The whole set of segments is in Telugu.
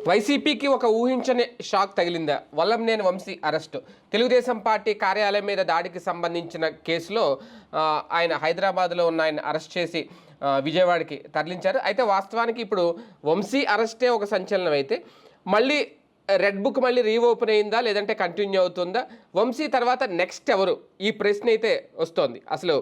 వైసీపీకి ఒక ఊహించని షాక్ తగిలిందా? వల్లంనేని వంశీ అరెస్టు. తెలుగుదేశం పార్టీ కార్యాలయం మీద దాడికి సంబంధించిన కేసులో ఆయన హైదరాబాద్లో ఉన్న ఆయన అరెస్ట్ చేసి విజయవాడకి తరలించారు. అయితే వాస్తవానికి ఇప్పుడు వంశీ అరెస్టే ఒక సంచలనం అయితే, మళ్ళీ రెడ్ బుక్ మళ్ళీ రీఓపెన్ అయిందా లేదంటే కంటిన్యూ అవుతుందా? వంశీ తర్వాత నెక్స్ట్ ఎవరు? ఈ ప్రశ్న అయితే వస్తోంది. అసలు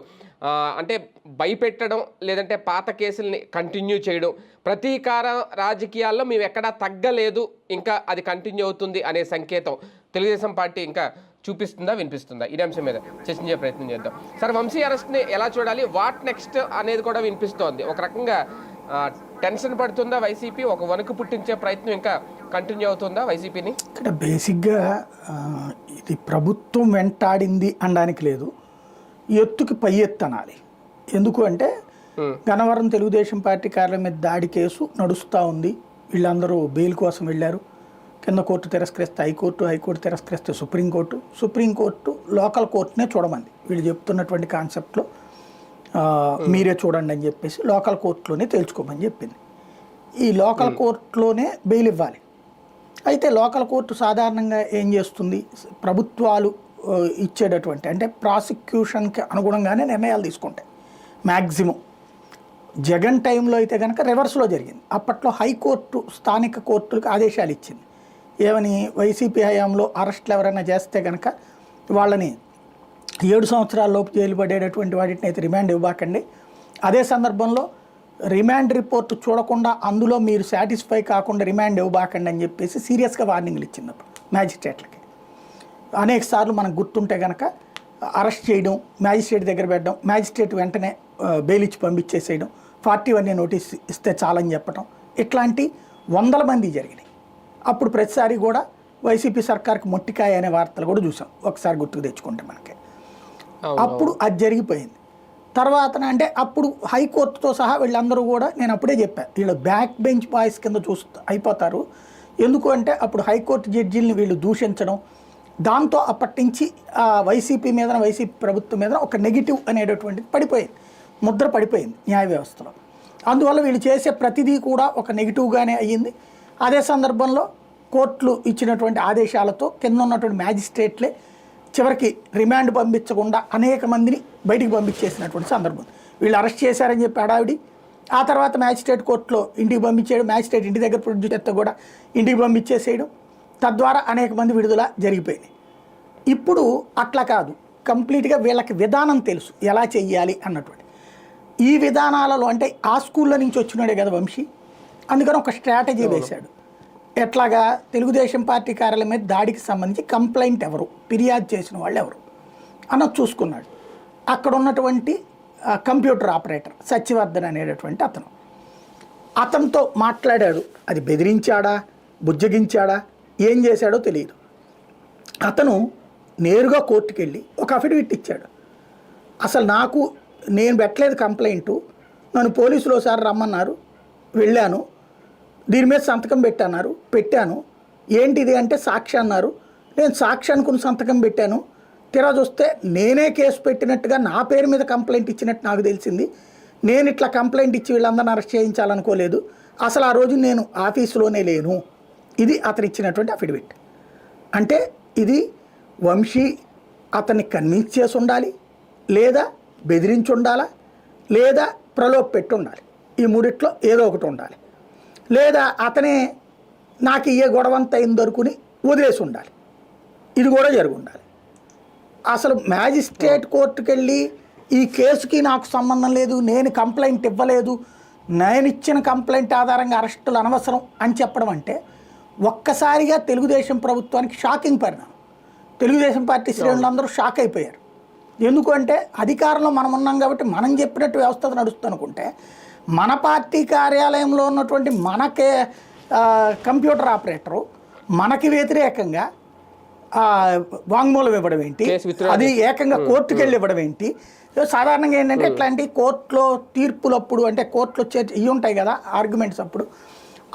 అంటే భయపెట్టడం లేదంటే పాత కేసుల్ని కంటిన్యూ చేయడం, ప్రతీకార రాజకీయాల్లో మేము ఎక్కడా తగ్గలేదు, ఇంకా అది కంటిన్యూ అవుతుంది అనే సంకేతం తెలుగుదేశం పార్టీ ఇంకా చూపిస్తుందా, వినిపిస్తుందా? ఇదే అంశం మీద చర్చించే ప్రయత్నం చేద్దాం. సార్, వంశీ అరెస్ట్ని ఎలా చూడాలి, వాట్ నెక్స్ట్ అనేది కూడా వినిపిస్తోంది. ఒక రకంగా టెన్షన్ పడుతుందా వైసీపీ? ఒక వణుకు పుట్టించే ప్రయత్నం ఇంకా కంటిన్యూ అవుతుందా వైసీపీని? ఇక్కడ బేసిక్గా ఇది ప్రభుత్వం వెంటాడింది అనడానికి లేదు, ఎత్తుకి పై ఎత్తు అనాలి. ఎందుకు అంటే గన్నవరం తెలుగుదేశం పార్టీ కార్యాలయం మీద దాడి కేసు నడుస్తూ ఉంది. వీళ్ళందరూ బెయిల్ కోసం వెళ్ళారు. కింద కోర్టు తిరస్కరిస్తే హైకోర్టు, హైకోర్టు తిరస్కరిస్తే సుప్రీంకోర్టు, సుప్రీంకోర్టు లోకల్ కోర్టునే చూడమంది. వీళ్ళు చెప్తున్నటువంటి కాన్సెప్ట్లో మీరే చూడండి అని చెప్పేసి లోకల్ కోర్టులోనే తేల్చుకోమని చెప్పింది. ఈ లోకల్ కోర్టులోనే బెయిల్ ఇవ్వాలి. అయితే లోకల్ కోర్టు సాధారణంగా ఏం చేస్తుంది, ప్రభుత్వాలు ఇచ్చేటటువంటి అంటే ప్రాసిక్యూషన్కి అనుగుణంగానే నిర్ణయాలు తీసుకుంటాయి. మ్యాక్సిమం జగన్ టైంలో అయితే కనుక రివర్స్లో జరిగింది. అప్పట్లో హైకోర్టు స్థానిక కోర్టులకు ఆదేశాలు ఇచ్చింది. ఏమని, వైసీపీ హయాంలో అరెస్టులు ఎవరైనా చేస్తే కనుక వాళ్ళని 7 సంవత్సరాల లోపు జైలు పడేటటువంటి వాటిని అయితే రిమాండ్ ఇవ్వకండి. అదే సందర్భంలో రిమాండ్ రిపోర్ట్ చూడకుండా అందులో మీరు సాటిస్ఫై కాకుండా రిమాండ్ ఇవ్వకండి అని చెప్పేసి సీరియస్గా వార్నింగ్లు ఇచ్చినప్పుడు మ్యాజిస్ట్రేట్లకి అనేక సార్లు మనకు గుర్తుంటే కనుక అరెస్ట్ చేయడం, మ్యాజిస్ట్రేట్ దగ్గర పెట్టడం, మ్యాజిస్ట్రేట్ వెంటనే బెయిల్ ఇచ్చి పంపించేసేయడం, 41 నోటీస్ ఇస్తే చాలని చెప్పడం, ఇట్లాంటి వందల మంది జరిగినాయి. అప్పుడు ప్రతిసారి కూడా వైసీపీ సర్కార్కి మొట్టికాయ అనే వార్తలు కూడా చూసాం, ఒకసారి గుర్తుకు తెచ్చుకుంటే మనకి. అప్పుడు అది జరిగిపోయింది. తర్వాత అంటే అప్పుడు హైకోర్టుతో సహా వీళ్ళందరూ కూడా, నేను అప్పుడే చెప్పాను, వీళ్ళు బ్యాక్ బెంచ్ బాయ్స్ కింద అయిపోతారు. ఎందుకు అంటే అప్పుడు హైకోర్టు జడ్జీలని వీళ్ళు దూషించడం, దాంతో అప్పటి నుంచి వైసీపీ మీద, వైసీపీ ప్రభుత్వం మీద ఒక నెగిటివ్ అనేటటువంటిది పడిపోయింది, ముద్ర పడిపోయింది న్యాయ వ్యవస్థలో. అందువల్ల వీళ్ళు చేసే ప్రతిదీ కూడా ఒక నెగిటివ్గానే అయ్యింది. అదే సందర్భంలో కోర్టులు ఇచ్చినటువంటి ఆదేశాలతో కింద ఉన్నటువంటి మ్యాజిస్ట్రేట్లే చివరికి రిమాండ్ పంపించకుండా అనేక మందిని బయటికి పంపించేసినటువంటి సందర్భం. వీళ్ళు అరెస్ట్ చేశారని చెప్పి హడావిడి, ఆ తర్వాత మ్యాజిస్ట్రేట్ కోర్టులో ఇంటికి పంపించేయడం, మ్యాజిస్ట్రేట్ ఇంటి దగ్గర ప్రొడ్యూస్ చేస్తే కూడా ఇంటికి పంపించేసేయడం, తద్వారా అనేక మంది విడుదల జరిగిపోయింది. ఇప్పుడు అట్లా కాదు, కంప్లీట్గా వీళ్ళకి విధానం తెలుసు ఎలా చెయ్యాలి అన్నటువంటి. ఈ విధానాలలో అంటే ఆ స్కూల్లో నుంచి వచ్చినాడే కదా వంశీ, అందుకని ఒక స్ట్రాటజీ వేశాడు. ఎట్లాగా తెలుగుదేశం పార్టీ కార్యాలయం మీద దాడికి సంబంధించి కంప్లైంట్ ఎవరు, ఫిర్యాదు చేసిన వాళ్ళు ఎవరు అన్నది చూసుకున్నాడు. అక్కడ ఉన్నటువంటి కంప్యూటర్ ఆపరేటర్ సత్యవర్ధన్ అనేటటువంటి అతనితో మాట్లాడాడు. అది బెదిరించాడా, బుజ్జగించాడా, ఏం చేశాడో తెలియదు. అతను నేరుగా కోర్టుకు వెళ్ళి ఒక అఫిడవిట్ ఇచ్చాడు. అసలు నేను పెట్టలేదు కంప్లైంటు, నన్ను పోలీసులు ఒకసారి రమ్మన్నారు, వెళ్ళాను, దీని మీద సంతకం పెట్టాను, ఏంటిది అంటే సాక్షి అన్నారు, నేను సాక్షి అనుకుని సంతకం పెట్టాను, తీరా చూస్తే నేనే కేసు పెట్టినట్టుగా నా పేరు మీద కంప్లైంట్ ఇచ్చినట్టు నాకు తెలిసింది, నేను ఇట్లా కంప్లైంట్ ఇచ్చి వీళ్ళందరినీ అరెస్ట్ చేయించాలనుకోలేదు, అసలు ఆ రోజు నేను ఆఫీసులోనే లేను. ఇది అతను ఇచ్చినటువంటి అఫిడవిట్. అంటే ఇది వంశీ అతన్ని కన్విన్స్ చేసి ఉండాలి, లేదా బెదిరించి ఉండాలా, లేదా ప్రలోభ పెట్టి ఉండాలి. ఈ మూడిట్లో ఏదో ఒకటి ఉండాలి. లేదా అతనే నాకు ఏ గొడవంత అయిందనుకుని వదిలేసి ఉండాలి. ఇది కూడా జరిగి ఉండాలి. అసలు మ్యాజిస్ట్రేట్ కోర్టుకు వెళ్ళి ఈ కేసుకి నాకు సంబంధం లేదు, నేను కంప్లైంట్ ఇవ్వలేదు, నేను ఇచ్చిన కంప్లైంట్ ఆధారంగా అరెస్టులు అనవసరం అని చెప్పడం అంటే ఒక్కసారిగా తెలుగుదేశం ప్రభుత్వానికి షాకింగ్ పరిణామం. తెలుగుదేశం పార్టీ శ్రేణులందరూ షాక్ అయిపోయారు. ఎందుకంటే అధికారంలో మనం ఉన్నాం కాబట్టి మనం చెప్పినట్టు వ్యవస్థ నడుస్తుంది అనుకుంటే, మన పార్టీ కార్యాలయంలో ఉన్నటువంటి మనకే కంప్యూటర్ ఆపరేటరు మనకి వ్యతిరేకంగా వాంగ్మూలం ఇవ్వడం ఏంటి, అది ఏకంగా కోర్టుకు వెళ్ళి ఇవ్వడం ఏంటి. సాధారణంగా ఏంటంటే ఇట్లాంటి కోర్టులో తీర్పులప్పుడు అంటే కోర్టులో ఇవి ఉంటాయి కదా ఆర్గ్యుమెంట్స్,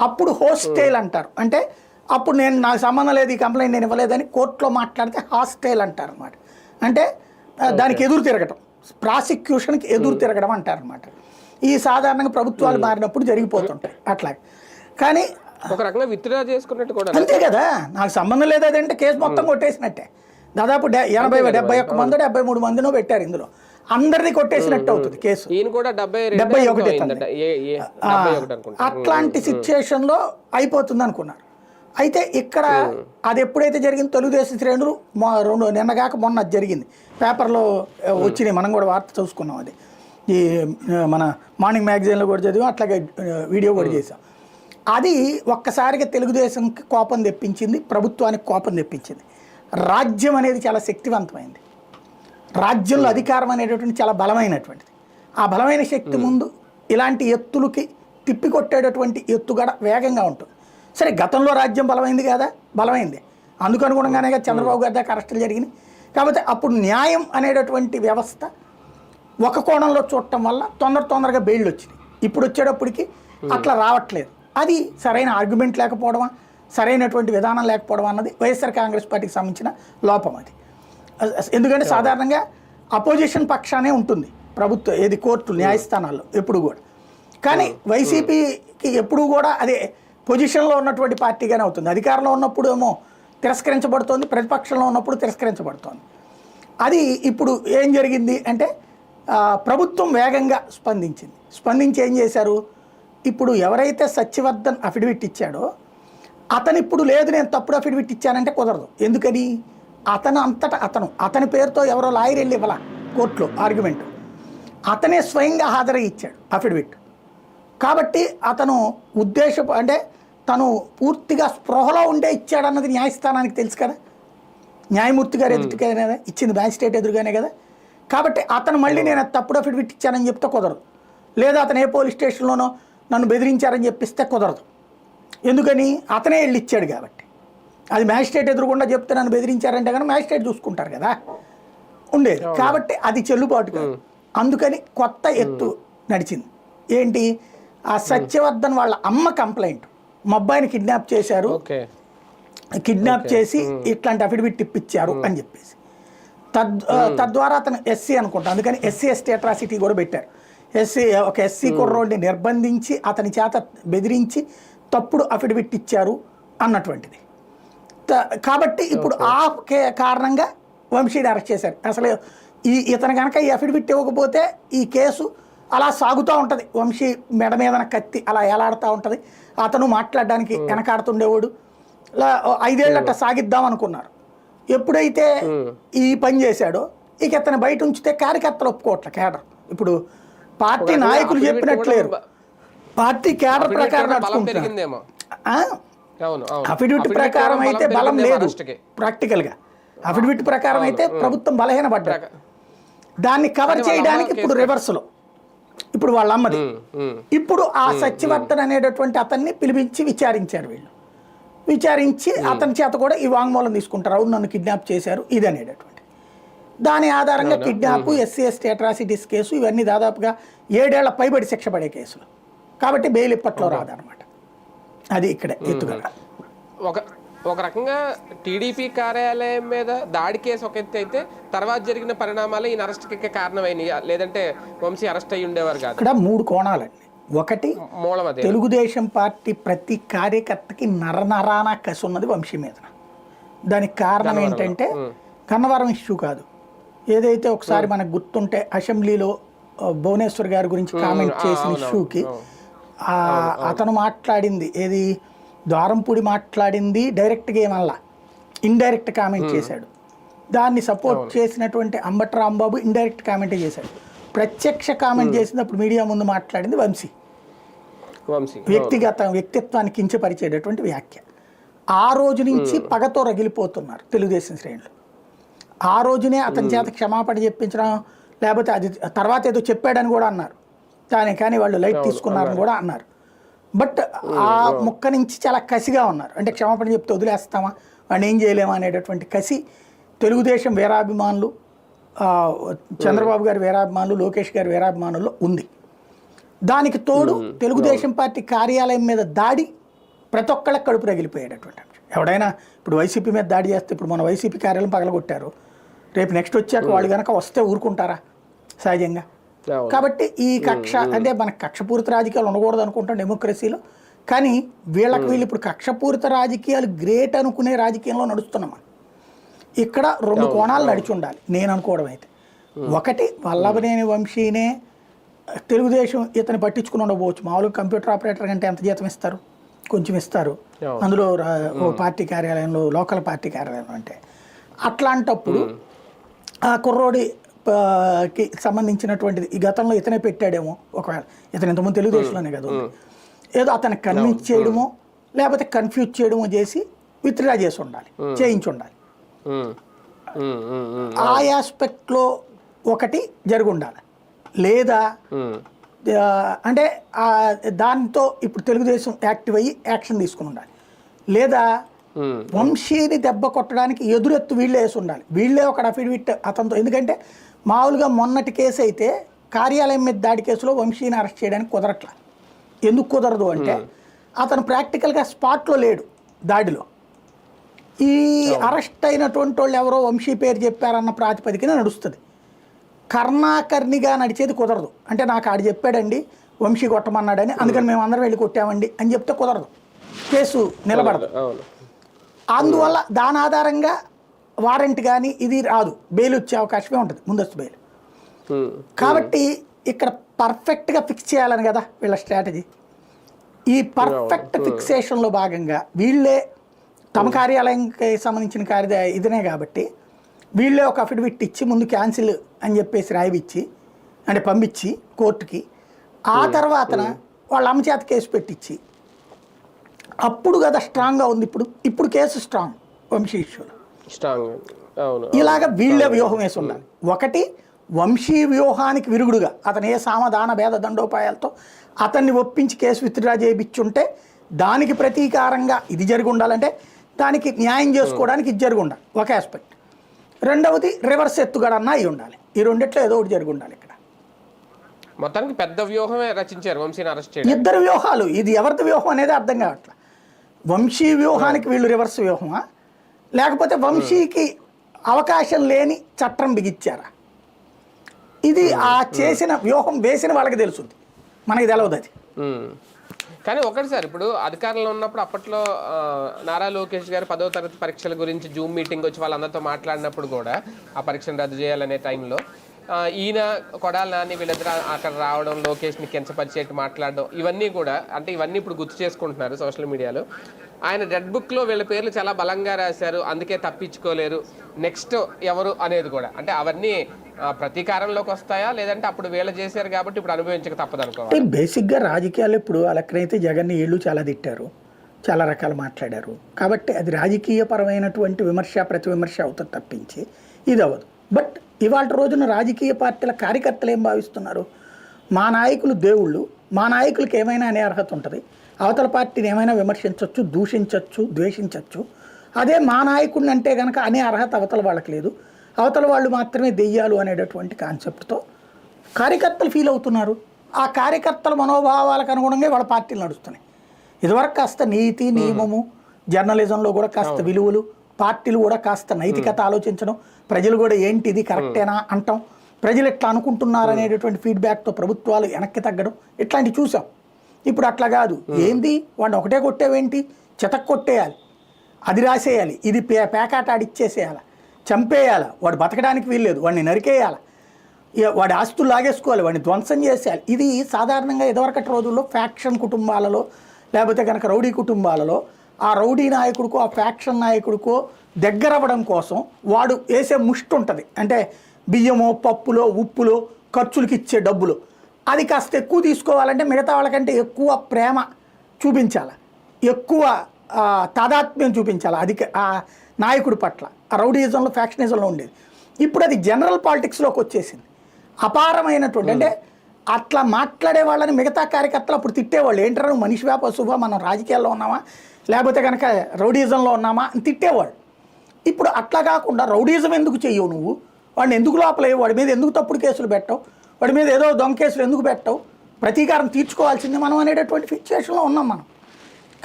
అప్పుడు హోస్టైల్ అంటారు. అంటే అప్పుడు నాకు సంబంధం లేదు, ఈ కంప్లైంట్ నేను ఇవ్వలేదని కోర్టులో మాట్లాడితే హాస్టైల్ అంటారు అనమాట. అంటే దానికి ఎదురు తిరగటం, ప్రాసిక్యూషన్కి ఎదురు తిరగడం అంటారు అనమాట. ఈ సాధారణంగా ప్రభుత్వాలు మారినప్పుడు జరిగిపోతుంటాయి అట్లాగే. కానీ ఒక రకంగా విత్డ్రా చేసుకున్నట్టు కూడా. అంతే కదా, నాకు సంబంధం లేదు అదంటే కేసు మొత్తం కొట్టేసినట్టే. దాదాపు 71 మంది 73 మందినో పెట్టారు ఇందులో, అందరినీ కొట్టేసినట్టు అవుతుంది కేసు. ఈయన కూడా 71 అట్లాంటి సిచ్యుయేషన్ లో అయిపోతుంది అనుకున్నారు. అయితే ఇక్కడ అది ఎప్పుడైతే జరిగింది, తెలుగుదేశం శ్రేణులు నిన్నగాక మొన్న అది జరిగింది, పేపర్లో వచ్చినాయి, మనం కూడా వార్త చూసుకున్నాం. అది ఈ మన మార్నింగ్ మ్యాగజైన్లో కూడా చదివాం, అట్లాగే వీడియో కూడా చేసాం. అది ఒక్కసారిగా తెలుగుదేశంకి కోపం తెప్పించింది, ప్రభుత్వానికి కోపం తెప్పించింది. రాజ్యం అనేది చాలా శక్తివంతమైంది, రాజ్యంలో అధికారం అనేటటువంటి చాలా బలమైనటువంటిది. ఆ బలమైన శక్తి ముందు ఇలాంటి ఎత్తులకి తిప్పికొట్టేటటువంటి ఎత్తుగడ వేగంగా ఉంటుంది. సరే, గతంలో రాజ్యం బలమైంది కదా, బలమైంది, అందుకు అనుగుణంగానే కదా చంద్రబాబు గారి దాకా అరెస్టులు జరిగినాయి. కాకపోతే అప్పుడు న్యాయం అనేటటువంటి వ్యవస్థ ఒక కోణంలో చూడటం వల్ల తొందరగా బెయిల్ వచ్చినాయి. ఇప్పుడు వచ్చేటప్పటికి అట్లా రావట్లేదు. అది సరైన ఆర్గ్యుమెంట్ లేకపోవడమా, సరైనటువంటి విధానం లేకపోవడం అన్నది వైఎస్ఆర్ కాంగ్రెస్ పార్టీకి సంబంధించిన లోపం. అది ఎందుకంటే సాధారణంగా అపోజిషన్ పక్షానే ఉంటుంది ప్రభుత్వం, ఏది కోర్టు న్యాయస్థానాల్లో ఎప్పుడు కూడా. కానీ వైసీపీకి ఎప్పుడు కూడా అదే పొజిషన్లో ఉన్నటువంటి పార్టీగానే అవుతుంది. అధికారంలో ఉన్నప్పుడు ఏమో తిరస్కరించబడుతోంది, ప్రతిపక్షంలో ఉన్నప్పుడు తిరస్కరించబడుతోంది. అది ఇప్పుడు ఏం జరిగింది అంటే ప్రభుత్వం వేగంగా స్పందించి ఏం చేశారు, ఇప్పుడు ఎవరైతే సత్యవర్ధన్ అఫిడవిట్ ఇచ్చాడో అతను ఇప్పుడు లేదు నేను తప్పుడు అఫిడవిట్ ఇచ్చానంటే కుదరదు. ఎందుకని, అతని పేరుతో ఎవరో లాయర్ వెళ్ళి ఇవ్వాల కోర్టులో ఆర్గ్యుమెంట్, అతనే స్వయంగా హాజరై ఇచ్చాడు అఫిడవిట్. కాబట్టి అతను అంటే తను పూర్తిగా స్పృహలో ఉండే ఇచ్చాడన్నది న్యాయస్థానానికి తెలుసు కదా, న్యాయమూర్తి గారు ఎదుటిగానే కదా ఇచ్చింది, మ్యాజిస్ట్రేట్ ఎదురుగానే కదా. కాబట్టి అతను మళ్ళీ నేను తప్పుడు అఫిడవిట్ ఇచ్చానని చెప్తే కుదరదు, లేదా అతను ఏ పోలీస్ స్టేషన్లోనో నన్ను బెదిరించారని చెప్పిస్తే కుదరదు. ఎందుకని, అతనే వెళ్ళి ఇచ్చాడు కాబట్టి. అది మ్యాజిస్ట్రేట్ ఎదురుకుండా చెప్తే నన్ను బెదిరించారంటే కానీ మ్యాజిస్ట్రేట్ చూసుకుంటారు కదా ఉండేది. కాబట్టి అది చెల్లుబాటు కాదు. అందుకని కొత్త ఎత్తు నడిచింది. ఏంటి, ఆ సత్యవర్ధన్ వాళ్ళ అమ్మ కంప్లైంట్, మా అబ్బాయిని కిడ్నాప్ చేశారు, కిడ్నాప్ చేసి ఇట్లాంటి అఫిడవిట్ ఇప్పించారు అని చెప్పేసి, తద్వారా అతను ఎస్సీ అనుకుంటా, అందుకని SC/ST అట్రాసిటీ కూడా పెట్టారు. ఒక ఎస్సీ కుర్రోడిని నిర్బంధించి అతని చేత బెదిరించి తప్పుడు అఫిడవిట్ ఇచ్చారు అన్నటువంటిది. కాబట్టి ఇప్పుడు ఆ కారణంగా వంశీని అరెస్ట్ చేశారు. అసలు ఇతను కనుక ఈ అఫిడవిట్ ఇవ్వకపోతే ఈ కేసు అలా సాగుతూ ఉంటుంది, వంశీ మెడ మీద కత్తి అలా ఎలాడుతూ ఉంటుంది, అతను మాట్లాడడానికి వెనకాడుతుండేవాడు. 5 ఏళ్ళట సాగిద్దాం అనుకున్నారు. ఎప్పుడైతే ఈ పని చేశాడో ఇక ఇతను బయట ఉంచితే కార్యకర్తలు ఒప్పుకోవట్లే, కేడర్. ఇప్పుడు పార్టీ నాయకులు చెప్పినట్లేరు, పార్టీ కేడర్ ప్రకారం నడుచుకుంటున్నారు. అఫిడవిట్ ప్రకారం అయితే బలం లేదు, ప్రాక్టికల్గా అఫిడవిట్ ప్రకారం అయితే ప్రభుత్వం బలహీనపడ్డారు. దాన్ని కవర్ చేయడానికి ఇప్పుడు రివర్స్లో ఇప్పుడు వాళ్ళ అమ్మది. ఇప్పుడు ఆ సత్యవర్ధన్ అనేటటువంటి అతన్ని పిలిపించి విచారించారు వీళ్ళు. విచారించి అతని చేత కూడా ఈ వాంగ్మూలం తీసుకుంటారు, అవును నన్ను కిడ్నాప్ చేశారు ఇది అనేటటువంటి. దాని ఆధారంగా కిడ్నాప్, SC/ST అట్రాసిటీస్ కేసు, ఇవన్నీ దాదాపుగా 7 ఏళ్ల పైబడి శిక్ష పడే కేసులు. కాబట్టి బెయిల్ ఇప్పట్లో రాదనమాట. అది ఇక్కడ ఎత్తుగడ. ఒక రకంగా టీడీపీ కార్యాలయం మీద దాడి కేసు ఒక ఎత్తు అయితే, తర్వాత జరిగిన పరిణామాలు ఈ అరెస్ట్కి కారణమైనవి, లేదంటే వంశీ అరెస్ట్ అయ్యి ఉండేవారు కాదు. ఇక్కడ 3 కోణాలండి. ఒకటి, తెలుగుదేశం పార్టీ ప్రతి కార్యకర్తకి నరనరాన కసి ఉన్నది వంశీ మీద. దానికి కారణం ఏంటంటే కన్నవరం ఇష్యూ కాదు, ఏదైతే ఒకసారి మనకు గుర్తుంటే అసెంబ్లీలో భువనేశ్వర్ గారి గురించి కామెంట్ చేసిన ఇష్యూకి అతను మాట్లాడింది ఏది, ద్వారంపూడి మాట్లాడింది డైరెక్ట్గా ఏమల్లా ఇండైరెక్ట్ కామెంట్ చేశాడు. దాన్ని సపోర్ట్ చేసినటువంటి అంబటి రాంబాబు ఇండైరెక్ట్ కామెంటే చేశాడు. ప్రత్యక్ష కామెంట్ చేసినప్పుడు మీడియా ముందు మాట్లాడింది వంశీ. వ్యక్తిత్వాన్ని కించపరిచేటటువంటి వ్యాఖ్య. ఆ రోజు నుంచి పగతో రగిలిపోతున్నారు తెలుగుదేశం శ్రేణులు. ఆ రోజునే అతని చేత క్షమాపణ చెప్పించడం, లేకపోతే అది తర్వాత ఏదో చెప్పాడని కూడా అన్నారు, కానీ వాళ్ళు లైట్ తీసుకున్నారని కూడా అన్నారు. బట్ ఆ ముక్క నుంచి చాలా కసిగా ఉన్నారు. అంటే క్షమాపణ చెప్తే వదిలేస్తామా, వాడిని ఏం చేయలేమా అనేటటువంటి కసి తెలుగుదేశం వీరాభిమానులు, చంద్రబాబు గారి వీరాభిమానులు, లోకేష్ గారి వీరాభిమానుల్లో ఉంది. దానికి తోడు తెలుగుదేశం పార్టీ కార్యాలయం మీద దాడి ప్రతి ఒక్కళ్ళకి కడుపు రగిలిపోయేటటువంటి అంశం. ఎవడైనా ఇప్పుడు వైసీపీ మీద దాడి చేస్తే, ఇప్పుడు మన వైసీపీ కార్యాలయం పగలగొట్టారు, రేపు నెక్స్ట్ వచ్చాక వాళ్ళు కనుక వస్తే ఊరుకుంటారా సహజంగా. కాబట్టి ఈ కక్ష అంటే మనకు కక్షపూరిత రాజకీయాలు ఉండకూడదు అనుకుంటాం డెమోక్రసీలో. కానీ వీళ్ళు ఇప్పుడు కక్షపూరిత రాజకీయాలు గ్రేట్ అనుకునే రాజకీయంలో నడుస్తున్నాం. ఇక్కడ రెండు కోణాలు నడిచి ఉండాలి నేను అనుకోవడం అయితే. ఒకటి వల్లభనేని వంశీనే తెలుగుదేశం ఇతను పట్టించుకుని ఉండకపోవచ్చు. మామూలుగా కంప్యూటర్ ఆపరేటర్ కంటే ఎంత జీతం ఇస్తారు? కొంచెం ఇస్తారు. అందులో ఓ పార్టీ కార్యాలయంలో, లోకల్ పార్టీ కార్యాలయంలో అంటే అట్లాంటప్పుడు ఆ కుర్రోడికి సంబంధించినటువంటిది ఈ గతంలో ఇతనే పెట్టాడేమో, ఒకవేళ ఇతను ఇంతకుముందు తెలుగుదేశంలోనే కదా ఏదో అతను కన్విన్స్ చేయడమో లేకపోతే కన్ఫ్యూజ్ చేయడమో చేసి విత్డ్రా చేసి ఉండాలి, చేయించి ఉండాలి. ఆ ఆస్పెక్ట్లో ఒకటి జరిగి ఉండాలి. లేదా అంటే దాంతో ఇప్పుడు తెలుగుదేశం యాక్టివ్ అయ్యి యాక్షన్ తీసుకుని ఉండాలి. లేదా వంశీని దెబ్బ కొట్టడానికి ఎదురెత్తు వీళ్ళే వేసి ఉండాలి. వీళ్ళే ఒక అఫిడవిట్ అతనితో, ఎందుకంటే మామూలుగా మొన్నటి కేసు అయితే కార్యాలయం మీద దాడి కేసులో వంశీని అరెస్ట్ చేయడానికి కుదరట్లా. ఎందుకు కుదరదు అంటే అతను ప్రాక్టికల్గా స్పాట్లో లేడు దాడిలో. ఈ అరెస్ట్ అయినటువంటి వాళ్ళు ఎవరో వంశీ పేరు చెప్పారన్న ప్రాతిపదికన నడుస్తుంది. కర్ణాకర్ణిగా నడిచేది కుదరదు. అంటే నాకు ఆడు చెప్పాడండి వంశీ కొట్టమన్నాడని, అందుకని మేము అందరం వెళ్ళి కొట్టామండి అని చెప్తే కుదరదు, కేసు నిలబడదు. అందువల్ల దాని ఆధారంగా వారెంట్ కానీ ఇది రాదు, బెయిల్ వచ్చే అవకాశమే ఉంటుంది, ముందస్తు బెయిల్. కాబట్టి ఇక్కడ పర్ఫెక్ట్గా ఫిక్స్ చేయాలని కదా వీళ్ళ స్ట్రాటజీ. ఈ పర్ఫెక్ట్ ఫిక్సేషన్లో భాగంగా వీళ్ళే తమ కార్యాలయంకి సంబంధించిన ఇదనే కాబట్టి వీళ్ళే ఒక అఫిడవిట్ ఇచ్చి ముందు క్యాన్సిల్ అని చెప్పేసి రాయిచ్చి అంటే పంపించి కోర్టుకి, ఆ తర్వాతన వాళ్ళ అమ్మ చేత కేసు పెట్టించి అప్పుడు కదా స్ట్రాంగ్గా ఉంది. ఇప్పుడు కేసు స్ట్రాంగ్ వంశీ ఇష్యూలో ఇలాగ వీళ్ళే వ్యూహం వేసి ఉండాలి. ఒకటి వంశీ వ్యూహానికి విరుగుడుగా అతను ఏ సామధాన భేద దండోపాయాలతో అతన్ని ఒప్పించి కేసు విత్డ్రా చేయించుంటే దానికి ప్రతీకారంగా ఇది జరిగి ఉండాలంటే దానికి న్యాయం చేసుకోవడానికి ఇది జరిగి ఉండాలి ఒక ఆస్పెక్ట్. రెండవది రివర్స్ ఎత్తుగడన్నా అయి ఉండాలి. ఈ రెండిట్లో ఏదో ఒకటి జరిగి ఉండాలి. ఇక్కడ మొత్తానికి పెద్ద వ్యూహమే రచించారు వంశీని అరెస్ట్ చేయడం. ఇద్దరు వ్యూహాలు, ఇది ఎవరిది వ్యూహం అనేది అర్థం కావట్లా. వంశీ వ్యూహానికి వీళ్ళు రివర్స్ వ్యూహమా, లేకపోతే వంశీకి అవకాశం లేని చట్టం బిగిచ్చారా? ఇది ఆ చేసిన వ్యూహం వేసిన వాళ్ళకి తెలుస్తుంది, మనకి తెలవదు అది. కానీ ఒకటి సార్, ఇప్పుడు అధికారంలో ఉన్నప్పుడు అప్పట్లో నారా లోకేష్ గారు 10వ తరగతి పరీక్షల గురించి జూమ్ మీటింగ్ వచ్చి వాళ్ళందరితో మాట్లాడినప్పుడు కూడా ఆ పరీక్షను రద్దు చేయాలనే టైంలో ఈయన కొడాలి నాని వీళ్ళిద్దరు అక్కడ రావడం, లోకేష్ని కించపరిచేట్టు మాట్లాడడం, ఇవన్నీ కూడా అంటే ఇవన్నీ ఇప్పుడు గుర్తు చేసుకుంటున్నారు సోషల్ మీడియాలో. ఆయన రెడ్ బుక్లో వీళ్ళ పేర్లు చాలా బలంగా రాశారు, అందుకే తప్పించుకోలేరు, నెక్స్ట్ ఎవరు అనేది కూడా, అంటే అవన్నీ ప్రతీకారంలోకి వస్తాయా లేదంటే అప్పుడు వీళ్ళు చేశారు కాబట్టి ఇప్పుడు అనుభవించక తప్పదు అనుకోవాలి? బేసిక్గా రాజకీయాలు ఇప్పుడు అలక్కనైతే జగన్ని వీళ్ళు చాలా తిట్టారు, చాలా రకాలు మాట్లాడారు కాబట్టి అది రాజకీయపరమైనటువంటి విమర్శ ప్రతి విమర్శ అవుతుంది తప్పించి ఇది అవ్వదు. బట్ ఇవాళ రోజున రాజకీయ పార్టీల కార్యకర్తలు ఏం భావిస్తున్నారు? మా నాయకులు దేవుళ్ళు, మా నాయకులకి ఏమైనా అనే అర్హత ఉంటుంది, అవతల పార్టీని ఏమైనా విమర్శించవచ్చు, దూషించవచ్చు, ద్వేషించవచ్చు. అదే మా నాయకుడిని అంటే కనుక అనే అర్హత అవతల వాళ్ళకి లేదు, అవతల వాళ్ళు మాత్రమే దెయ్యాలు అనేటటువంటి కాన్సెప్ట్తో కార్యకర్తలు ఫీల్ అవుతున్నారు. ఆ కార్యకర్తల మనోభావాలకు అనుగుణంగా వాళ్ళ పార్టీలు నడుస్తున్నాయి. ఇదివరకు కాస్త నీతి నియమము, జర్నలిజంలో కూడా కాస్త విలువలు, పార్టీలు కూడా కాస్త నైతికత ఆలోచించడం, ప్రజలు కూడా ఏంటి ఇది కరెక్టేనా అంటాం, ప్రజలు ఎట్లా అనుకుంటున్నారు అనేటటువంటి ఫీడ్బ్యాక్తో ప్రభుత్వాలు వెనక్కి తగ్గడం, ఇట్లాంటివి చూసాం. ఇప్పుడు అట్లా కాదు, ఏంది వాడిని ఒకటే కొట్టేవేంటి, చితక్ కొట్టేయాలి, అది రాసేయాలి, ఇది పేకాట ఆడిచ్చేసేయాలి, చంపేయాలి, వాడు బతకడానికి వీల్లేదు, వాడిని నరికేయాలి, వాడి ఆస్తులు లాగేసుకోవాలి, వాడిని ధ్వంసం చేసేయాలి. ఇది సాధారణంగా ఇదివరకటి రోజుల్లో ఫ్యాక్షన్ కుటుంబాలలో లేకపోతే కనుక రౌడీ కుటుంబాలలో ఆ రౌడీ నాయకుడికో ఆ ఫ్యాక్షన్ నాయకుడికో దగ్గర అవ్వడం కోసం వాడు వేసే ముష్టి ఉంటుంది, అంటే బియ్యమో పప్పులో ఉప్పులో ఖర్చులకి ఇచ్చే డబ్బులు, అది కాస్త ఎక్కువ తీసుకోవాలంటే మిగతా వాళ్ళకంటే ఎక్కువ ప్రేమ చూపించాలి, ఎక్కువ తాదాత్మ్యం చూపించాలి అది ఆ నాయకుడి పట్ల. ఆ రౌడీయిజంలో ఫ్యాక్షనిజంలో ఉండేది. ఇప్పుడు అది జనరల్ పాలిటిక్స్లోకి వచ్చేసింది. అపారమైనటువంటి అంటే అట్లా మాట్లాడే వాళ్ళని మిగతా కార్యకర్తలు అప్పుడు తిట్టేవాళ్ళు, ఏంటారు మనిషి వ్యాప శుభ, మనం రాజకీయాల్లో ఉన్నామా లేకపోతే కనుక రౌడీయిజంలో ఉన్నామా అని తిట్టేవాళ్ళు. ఇప్పుడు అట్లా కాకుండా రౌడీయిజం ఎందుకు చెయ్యవు నువ్వు, వాడిని ఎందుకు లోపలేవు, వాడి మీద ఎందుకు తప్పుడు కేసులు పెట్టవు, వాడి మీద ఏదో దొంగ కేసులు ఎందుకు పెట్టవు, ప్రతీకారం తీర్చుకోవాల్సింది మనం అనేటటువంటి సిచ్యువేషన్లో ఉన్నాం మనం.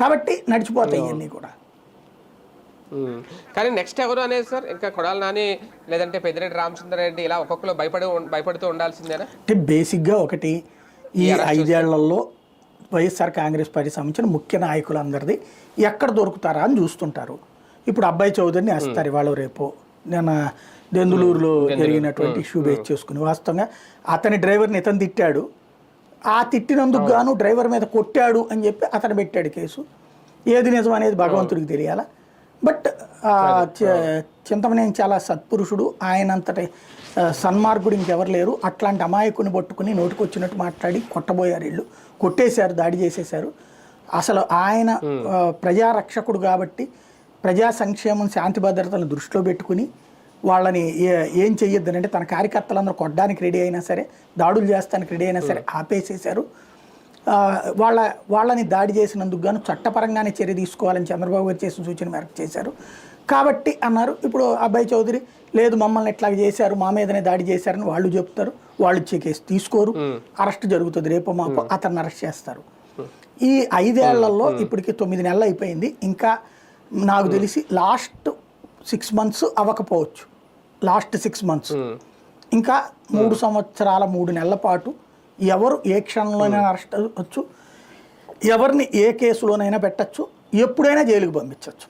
కాబట్టి నడిచిపోతాయి ఇవన్నీ కూడా. కానీ నెక్స్ట్ ఎవరు అనేది సార్, ఇంకా కొడాలి నాని లేదంటే పెద్దిరెడ్డి రామచంద్రారెడ్డి ఇలా ఒక్కొక్కరు భయపడుతూ ఉండాల్సిందేనా? అంటే బేసిక్గా ఒకటి ఈ 5 ఏళ్లలో వైఎస్ఆర్ కాంగ్రెస్ పార్టీ సంబంధించిన ముఖ్య నాయకులందరిది ఎక్కడ దొరుకుతారా అని చూస్తుంటారు. ఇప్పుడు అబ్బాయి చౌదరిని వేస్తారు ఇవాళ రేపు. నేను దెందులూరులో జరిగినటువంటి ఇష్యూ బేస్ చేసుకుని వాస్తవంగా అతని డ్రైవర్ని ఇతను తిట్టాడు, ఆ తిట్టినందుకు గాను డ్రైవర్ మీద కొట్టాడు అని చెప్పి అతను పెట్టాడు కేసు. ఏది నిజం అనేది భగవంతుడికి తెలియాలా. బట్ చింతమనేని చాలా సత్పురుషుడు, ఆయనంతటి సన్మార్గుడు ఇంకెవరు లేరు. అట్లాంటి అమాయకుని పట్టుకుని నోటికొచ్చినట్టు మాట్లాడి కొట్టబోయారు, వీళ్ళు కొట్టేశారు, దాడి చేసేశారు. అసలు ఆయన ప్రజారక్షకుడు కాబట్టి ప్రజా సంక్షేమం శాంతి భద్రతలను దృష్టిలో పెట్టుకుని వాళ్ళని ఏం చెయ్యొద్దని అంటే తన కార్యకర్తలందరూ కొట్టడానికి రెడీ అయినా సరే, దాడులు చేస్తానికి రెడీ అయినా సరే ఆపేసేశారు. వాళ్ళని దాడి చేసినందుకు గాను చట్టపరంగానే చర్య తీసుకోవాలని చంద్రబాబు గారు చేసిన సూచన మేరకు చేశారు కాబట్టి అన్నారు. ఇప్పుడు అబ్బాయి చౌదరి లేదు మమ్మల్ని ఎట్లా చేశారు, మా మీదనే దాడి చేశారని వాళ్ళు చెప్తారు, వాళ్ళు ఇచ్చే కేసు తీసుకోరు, అరెస్ట్ జరుగుతుంది, రేపు మాపు అతన్ని అరెస్ట్ చేస్తారు. ఈ 5 ఏళ్లలో ఇప్పటికి 9 నెలలు అయిపోయింది. ఇంకా నాకు తెలిసి లాస్ట్ 6 months అవ్వకపోవచ్చు, లాస్ట్ 6 months, ఇంకా 3 సంవత్సరాల 3 నెలల పాటు ఎవరు ఏ క్షణంలోనైనా అరెస్ట్ అవ్వచ్చు, ఎవరిని ఏ కేసులోనైనా పెట్టచ్చు, ఎప్పుడైనా జైలుకి పంపించవచ్చు.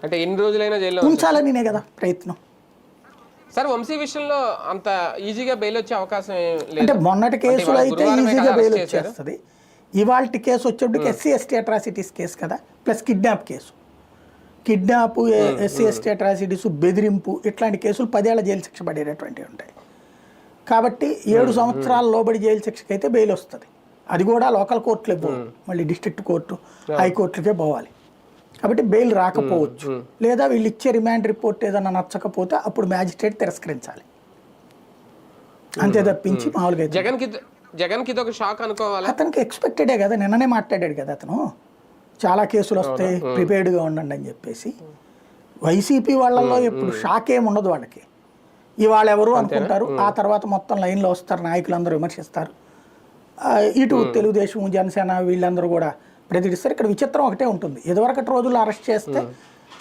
అంటే ఎన్ని రోజులైనా జైల్లో ఉంచాలనినే కదా ప్రయత్నం. సార్ వంశీ విషయంలో అంత ఈజీగా బెయిల్ వచ్చే అవకాశం లేదు. అంటే మొన్నటి కేసులో అయితే ఈజీగా బెయిల్ వచ్చేస్తుంది. ఇవాళ కేసు వచ్చేప్పటికి SC/ST అట్రాసిటీస్ కేసు కదా, plus kidnap case. Kidnap, SC/ST atrocities, బెదిరింపు ఇట్లాంటి కేసులు 10 ఏళ్ల జైలు శిక్ష పడేటటువంటివి ఉంటాయి. కాబట్టి 7 సంవత్సరాల లోబడి జైలు శిక్షకి అయితే బెయిల్ వస్తుంది. అది కూడా లోకల్ కోర్టులే పోవాలి, మళ్ళీ డిస్ట్రిక్ట్ కోర్టు, హైకోర్టులకే పోవాలి. కాబట్టి బెయిల్ రాకపోవచ్చు, లేదా వీళ్ళు ఇచ్చే రిమాండ్ రిపోర్ట్ ఏదైనా నచ్చకపోతే అప్పుడు మ్యాజిస్ట్రేట్ తిరస్కరించాలి, అంతే తప్పించి మామూలుగా జగన్కి ఇది ఒక షాక్ అనుకోవాలి. అతనికి ఎక్స్పెక్టెడే కదా, నిన్ననే మాట్లాడాడు కదా అతను, చాలా కేసులు వస్తాయి ప్రిపేర్డ్గా ఉండండి అని చెప్పేసి. వైసీపీ వాళ్ళల్లో ఎప్పుడు షాక్ ఏమి ఉండదు వాళ్ళకి. ఇవాళ ఎవరు అనుకుంటారు, ఆ తర్వాత మొత్తం లైన్లో వస్తారు, నాయకులందరూ విమర్శిస్తారు. ఇటు తెలుగుదేశం, జనసేన వీళ్ళందరూ కూడా ప్రతిస్తారు. ఇక్కడ విచిత్రం ఒకటే ఉంటుంది, ఇదివరకటి రోజుల్లో అరెస్ట్ చేస్తే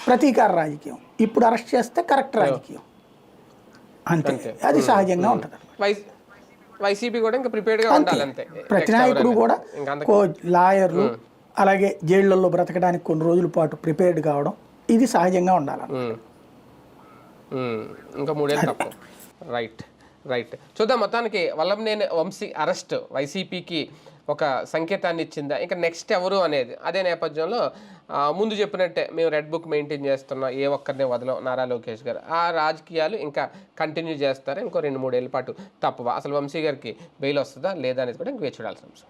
ప్రతీకార రాజకీయం, ఇప్పుడు అరెస్ట్ చేస్తే కరెక్ట్ రాజకీయం, అంతే. అది సహజంగా ఉంటుంది. వైసీపీ కూడా ఇంకా ప్రిపేర్డ్గా ఉండాలి అంతే. ప్రతి నాయకుడు కూడా లాయర్లు అలాగే జైళ్లలో బ్రతకడానికి కొన్ని రోజుల పాటు ప్రిపేర్డ్ కావడం, ఇది సహజంగా ఉండాలన్నమాట. ఇంకా 3 ఏళ్ళు తప్ప. రైట్ చూద్దాం. మొత్తానికి వల్లభనేని వంశీ అరెస్ట్ వైసీపీకి ఒక సంకేతాన్ని ఇచ్చిందా, ఇంకా నెక్స్ట్ ఎవరు అనేది. అదే నేపథ్యంలో ముందు చెప్పినట్టే మేము రెడ్ బుక్ మెయింటైన్ చేస్తున్నాం, ఏ ఒక్కరినే వదలం నారా లోకేష్ గారు, ఆ రాజకీయాలు ఇంకా కంటిన్యూ చేస్తారా ఇంకో 2-3 ఏళ్ళ పాటు తప్పవా? అసలు వంశీ గారికి బెయిల్ వస్తుందా లేదా అనేది కూడా ఇంక వేచి చూడాల్సిన అంశం.